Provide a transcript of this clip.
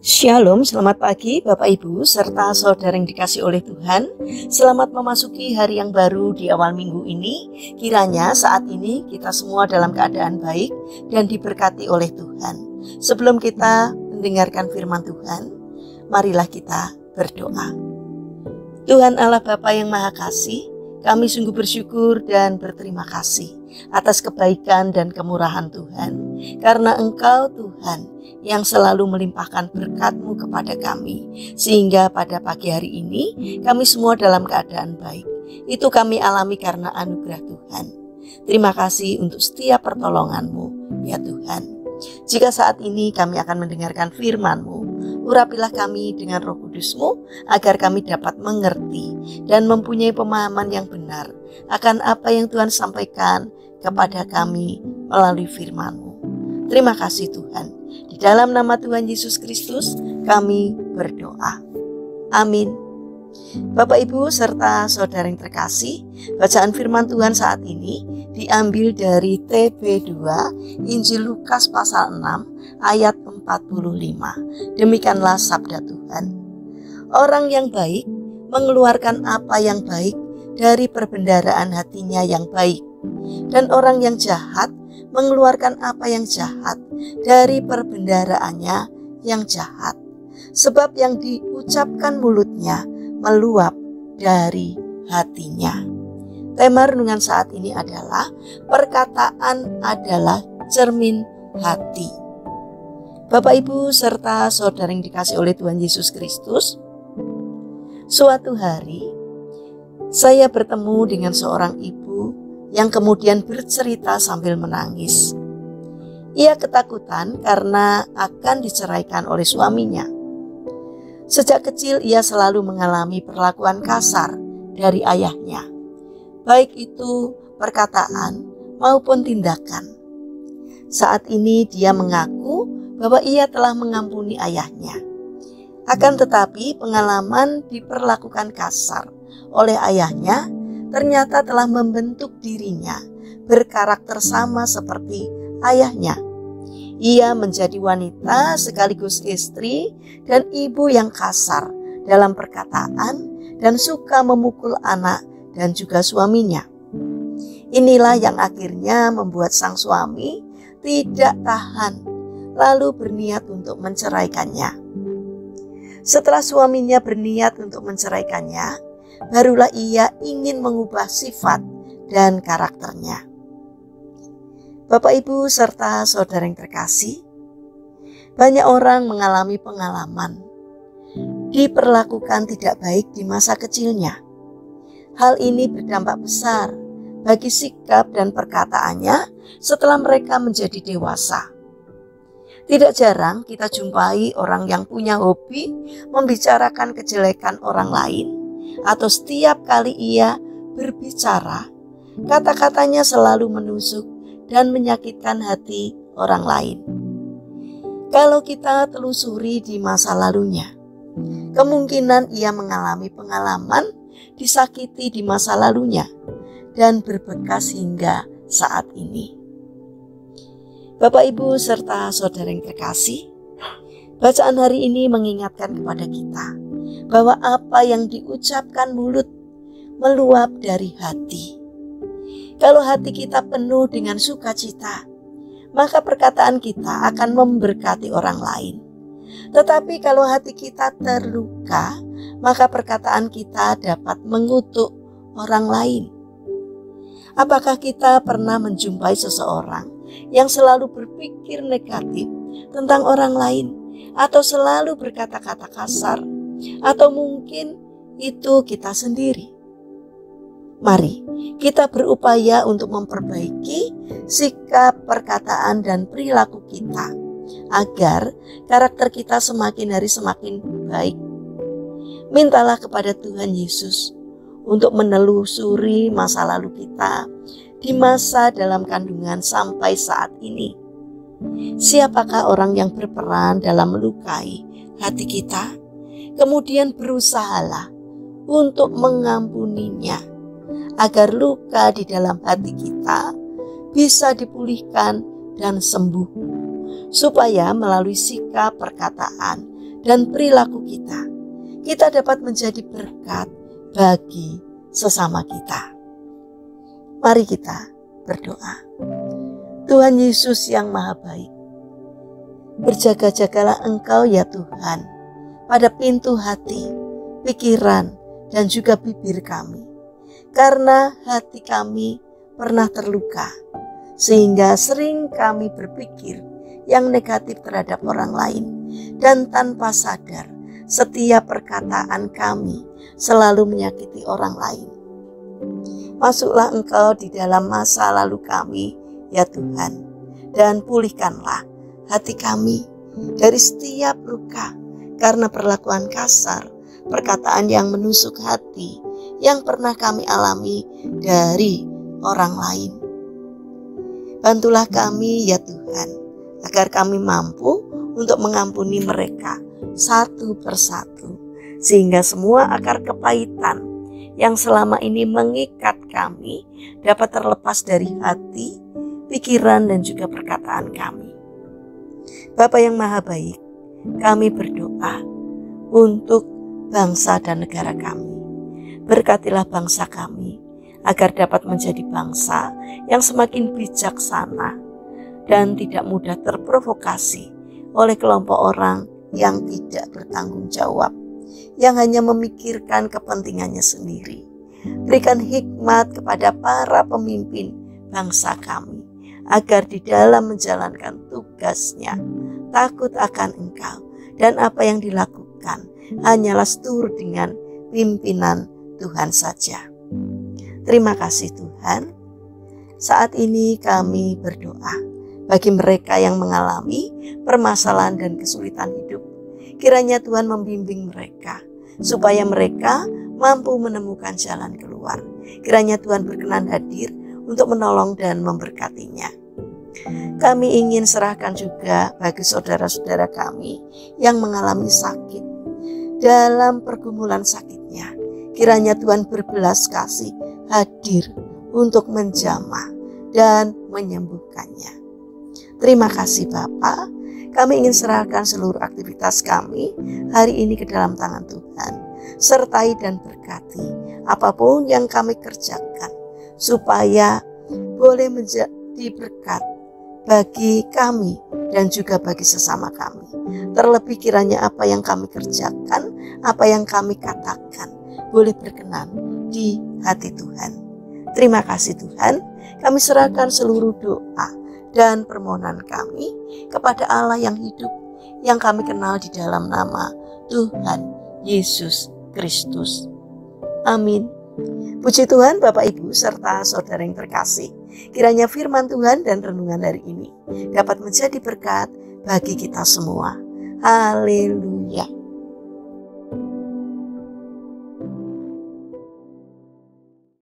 Shalom, selamat pagi Bapak Ibu serta saudara yang dikasih oleh Tuhan. Selamat memasuki hari yang baru di awal minggu ini. Kiranya saat ini kita semua dalam keadaan baik dan diberkati oleh Tuhan. Sebelum kita mendengarkan firman Tuhan, marilah kita berdoa. Tuhan Allah Bapa yang Maha Kasih, kami sungguh bersyukur dan berterima kasih atas kebaikan dan kemurahan Tuhan. Karena Engkau Tuhan yang selalu melimpahkan berkat-Mu kepada kami, sehingga pada pagi hari ini kami semua dalam keadaan baik. Itu kami alami karena anugerah Tuhan. Terima kasih untuk setiap pertolongan-Mu, ya Tuhan. Jika saat ini kami akan mendengarkan firman-Mu, urapilah kami dengan Roh Kudus-Mu agar kami dapat mengerti dan mempunyai pemahaman yang benar akan apa yang Tuhan sampaikan kepada kami melalui firman-Mu. Terima kasih Tuhan. Di dalam nama Tuhan Yesus Kristus kami berdoa. Amin. Bapak Ibu serta saudara yang terkasih, bacaan firman Tuhan saat ini diambil dari TB2 Injil Lukas pasal 6 ayat 45. Demikianlah sabda Tuhan. Orang yang baik mengeluarkan apa yang baik dari perbendaharaan hatinya yang baik, dan orang yang jahat mengeluarkan apa yang jahat dari perbendaharaannya yang jahat. Sebab yang diucapkan mulutnya meluap dari hatinya. Tema renungan saat ini adalah perkataan adalah cermin hati. Bapak Ibu serta saudara yang dikasih oleh Tuhan Yesus Kristus, suatu hari saya bertemu dengan seorang ibu yang kemudian bercerita sambil menangis. Ia ketakutan karena akan diceraikan oleh suaminya. Sejak kecil ia selalu mengalami perlakuan kasar dari ayahnya, baik itu perkataan maupun tindakan. Saat ini dia mengaku bahwa ia telah mengampuni ayahnya. Akan tetapi pengalaman diperlakukan kasar oleh ayahnya ternyata telah membentuk dirinya berkarakter sama seperti ayahnya. Ia menjadi wanita sekaligus istri dan ibu yang kasar dalam perkataan dan suka memukul anak dan juga suaminya. Inilah yang akhirnya membuat sang suami tidak tahan lalu berniat untuk menceraikannya. Setelah suaminya berniat untuk menceraikannya, barulah ia ingin mengubah sifat dan karakternya. Bapak Ibu serta saudara yang terkasih, banyak orang mengalami pengalaman diperlakukan tidak baik di masa kecilnya. Hal ini berdampak besar bagi sikap dan perkataannya setelah mereka menjadi dewasa. Tidak jarang kita jumpai orang yang punya hobi membicarakan kejelekan orang lain, atau setiap kali ia berbicara, kata-katanya selalu menusuk dan menyakitkan hati orang lain. Kalau kita telusuri di masa lalunya, kemungkinan ia mengalami pengalaman disakiti di masa lalunya dan berbekas hingga saat ini. Bapak Ibu serta saudara yang terkasih, bacaan hari ini mengingatkan kepada kita bahwa apa yang diucapkan mulut meluap dari hati. Kalau hati kita penuh dengan sukacita, maka perkataan kita akan memberkati orang lain. Tetapi kalau hati kita terluka, maka perkataan kita dapat mengutuk orang lain. Apakah kita pernah menjumpai seseorang yang selalu berpikir negatif tentang orang lain, atau selalu berkata-kata kasar, atau mungkin itu kita sendiri? Mari kita berupaya untuk memperbaiki sikap, perkataan, dan perilaku kita agar karakter kita semakin hari semakin baik. Mintalah kepada Tuhan Yesus untuk menelusuri masa lalu kita di masa dalam kandungan sampai saat ini. Siapakah orang yang berperan dalam melukai hati kita? Kemudian berusahalah untuk mengampuninya, agar luka di dalam hati kita bisa dipulihkan dan sembuh, supaya melalui sikap, perkataan, dan perilaku kita dapat menjadi berkat bagi sesama kita. Mari kita berdoa. Tuhan Yesus yang Maha Baik, berjaga-jagalah Engkau ya Tuhan pada pintu hati, pikiran, dan juga bibir kami. Karena hati kami pernah terluka, sehingga sering kami berpikir yang negatif terhadap orang lain, dan tanpa sadar setiap perkataan kami selalu menyakiti orang lain. Masuklah Engkau di dalam masa lalu kami ya Tuhan, dan pulihkanlah hati kami dari setiap luka karena perlakuan kasar, perkataan yang menusuk hati yang pernah kami alami dari orang lain. Bantulah kami ya Tuhan, agar kami mampu untuk mengampuni mereka satu persatu, sehingga semua akar kepahitan yang selama ini mengikat kami dapat terlepas dari hati, pikiran, dan juga perkataan kami. Bapa yang Maha Baik, kami berdoa untuk bangsa dan negara kami. Berkatilah bangsa kami agar dapat menjadi bangsa yang semakin bijaksana dan tidak mudah terprovokasi oleh kelompok orang yang tidak bertanggung jawab, yang hanya memikirkan kepentingannya sendiri. Berikan hikmat kepada para pemimpin bangsa kami, agar di dalam menjalankan tugasnya takut akan Engkau, dan apa yang dilakukan hanyalah seturut dengan pimpinan Tuhan saja. Terima kasih Tuhan. Saat ini kami berdoa bagi mereka yang mengalami permasalahan dan kesulitan hidup. Kiranya Tuhan membimbing mereka supaya mereka mampu menemukan jalan keluar. Kiranya Tuhan berkenan hadir untuk menolong dan memberkatinya. Kami ingin serahkan juga bagi saudara-saudara kami yang mengalami sakit. Dalam pergumulan sakitnya, kiranya Tuhan berbelas kasih hadir untuk menjamah dan menyembuhkannya. Terima kasih Bapa. Kami ingin serahkan seluruh aktivitas kami hari ini ke dalam tangan Tuhan. Sertai dan berkati apapun yang kami kerjakan, supaya boleh menjadi berkat bagi kami dan juga bagi sesama kami. Terlebih kiranya apa yang kami kerjakan, apa yang kami katakan, boleh berkenan di hati Tuhan. Terima kasih Tuhan. Kami serahkan seluruh doa dan permohonan kami kepada Allah yang hidup, yang kami kenal di dalam nama Tuhan Yesus Kristus. Amin. Puji Tuhan Bapak Ibu serta saudara yang terkasih. Kiranya firman Tuhan dan renungan hari ini dapat menjadi berkat bagi kita semua. Haleluya.